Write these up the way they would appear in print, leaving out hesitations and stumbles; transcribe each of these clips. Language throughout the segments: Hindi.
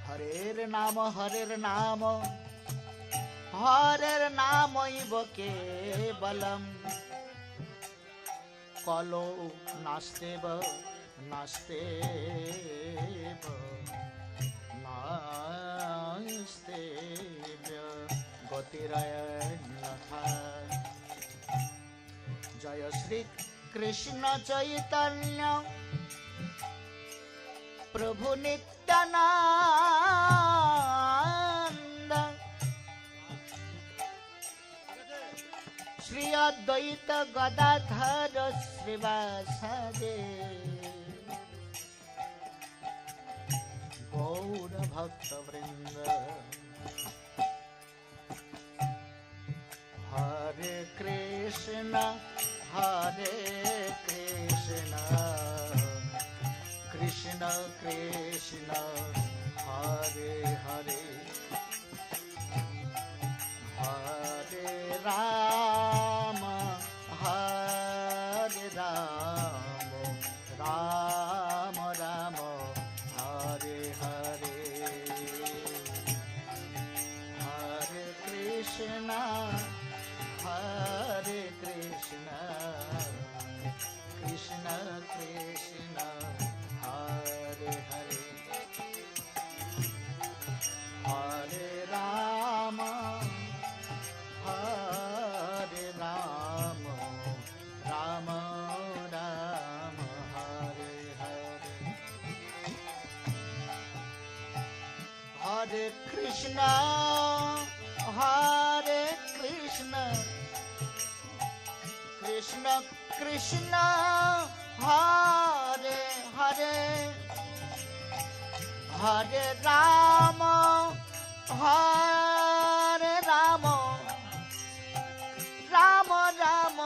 हरेर नाम हरेर नामैव केवलम् कलो नास्तेव गतिरन्यथा। जय श्री कृष्ण चैतन्य प्रभु नित्यानंद श्री अद्वैत गदाधर श्रीवासदे गौर भक्त वृंद। हरे Krishna Krishna Krishna Hare Hare Hare Ram Ram Ram Hare Hare Hare Krishna Krishna Krishna Hare Hare Hare Ram Ram Ram Hare Hare Hare Krishna Krishna Krishna Hare Hare Hare Ram Ram Ram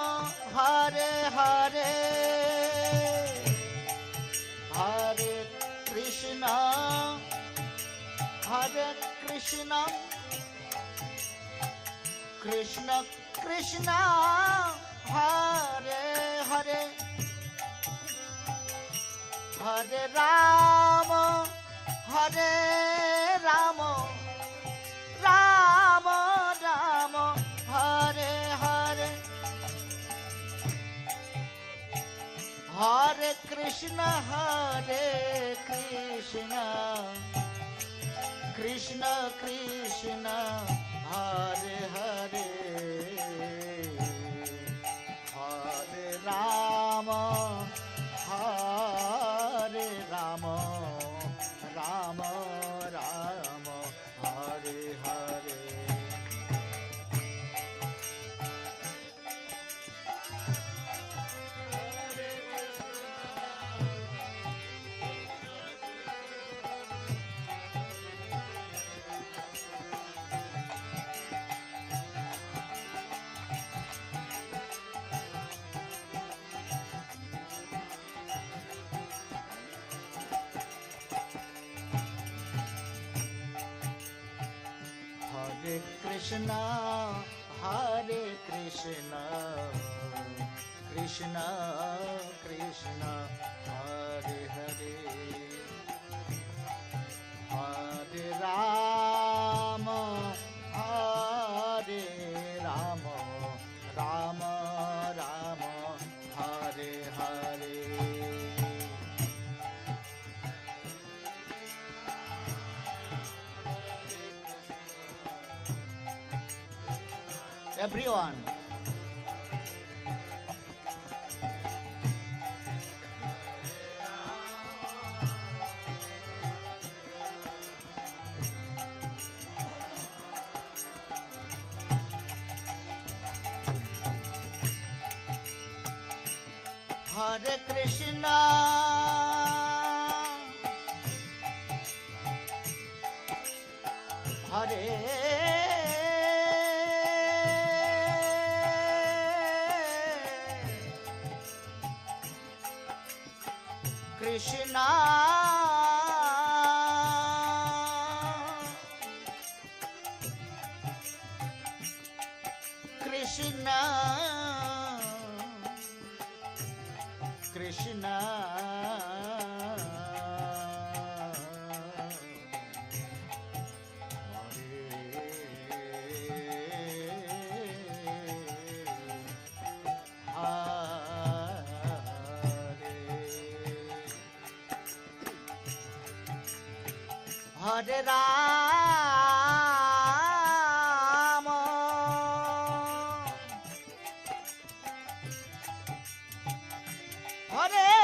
Hare Hare Hare Krishna Krishna Krishna Hare Hare Hare Ram Ram Ram Hare Hare Hare Krishna Krishna Krishna Hare Hare Hare Ram Ram Ram Hare Hare Hare Krishna Krishna Krishna Hare Hare Hare Ram Ram Ram Hare Hare everyone. Hare Krishna Hare Krishna Krishna Krishna Hare Rama, Hare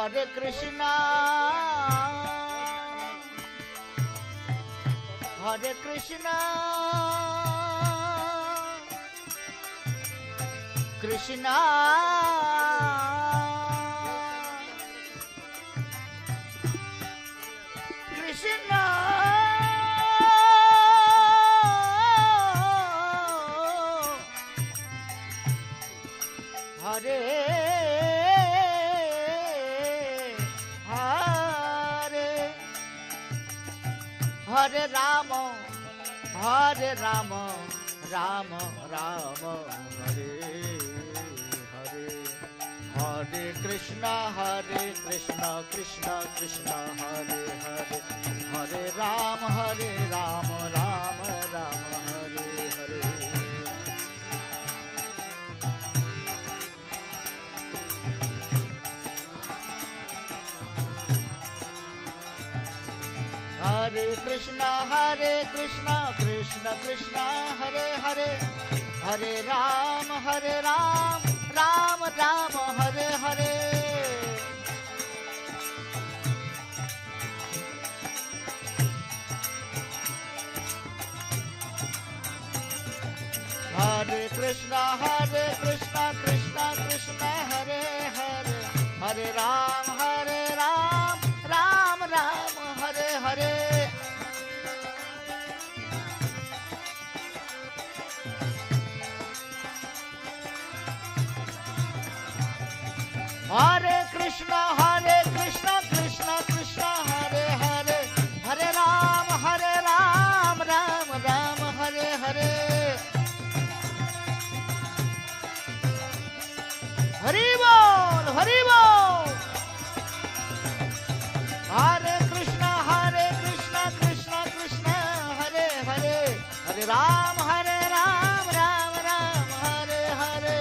Hare Krishna, Hare Krishna, Krishna, Krishna, Hare Hare Rama, Hare Rama, Rama Rama, Hare Hare, Hare Krishna, Krishna Krishna, Hare Hare, Hare Rama, Rama Rama, Hare Hare. Hare Krishna, Krishna Krishna, Hare Hare, Hare Ram, Ram Ram, Hare Hare. Hare Krishna, Krishna Krishna, Hare Hare, Hare Ram, Ram Ram, Hare Hare. Hare Krishna, Krishna Krishna, Hare Hare, Hare Ram, Ram Ram, Hare Hare. Hari Bol, Hari Bol. Hare Krishna, Krishna Krishna, Hare Hare, Hare Ram, Ram Ram, Hare Hare.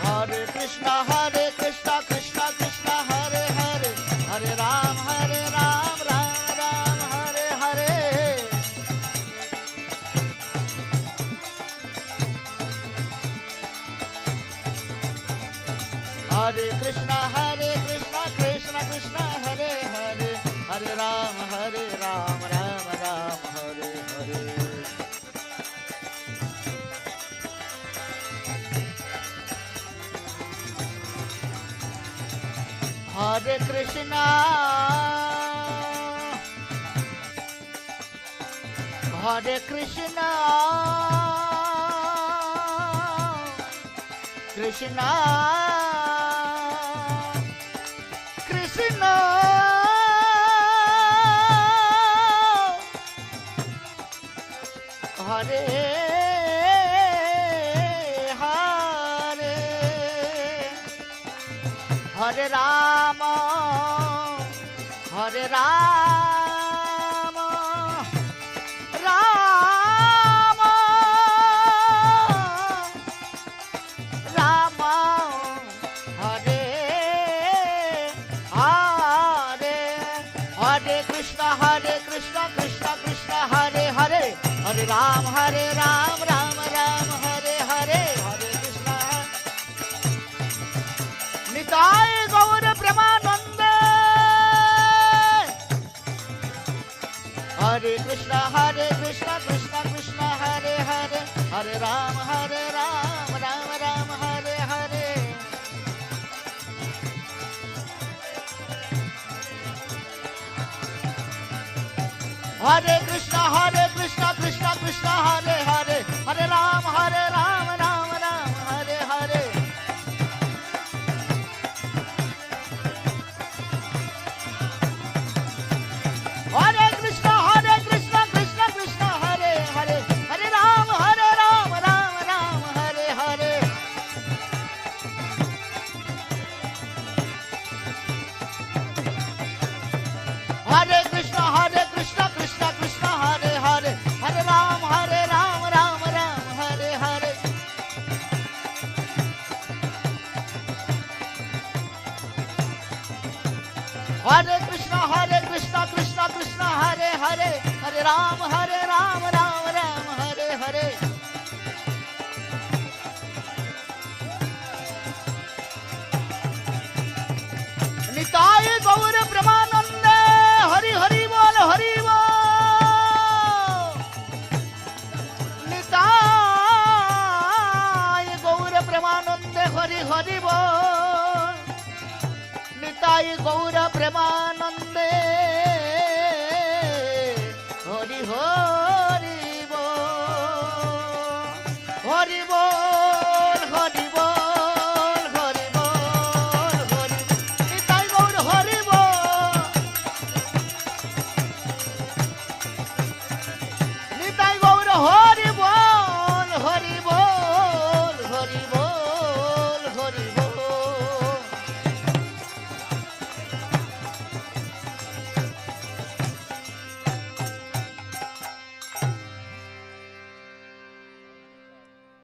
Hare Krishna, Krishna Krishna, Hare Hare, Hare Ram, Ram Ram, Hare Hare. Hare Krishna, Krishna Krishna, Hare Hare, Hare Ram, Ram Ram, Hare Hare. Hare Krishna, Hare Krishna, Krishna Krishna, Hare Hare, Hare Rama, Hare Rama, Rama Rama, हरे राम राम राम हरे हरे हरे कृष्णा निताय गौर प्रेमानंद हरे कृष्णा कृष्णा कृष्णा हरे हरे हरे राम राम हरे हरे हरे कृष्णा कृष्णा कृष्णा हरे हरे हरे राम राम हरे हरे हरे कृष्णा कृष्णा कृष्णा हरे हरे हरे राम राम हरे हरे हरे कृष्णा कृष्णा कृष्णा हरे हरे हरे राम राम हरे हरे हरे कृष्णा कृष्णा कृष्णा हरे हरे हरे राम राम हरे हरे निताय गौर ब्रह्मानंद हरि हरि बोल निताय गौर ब्रह्मानंद हरि हरि बोल निताय गौर प्रेमानंदे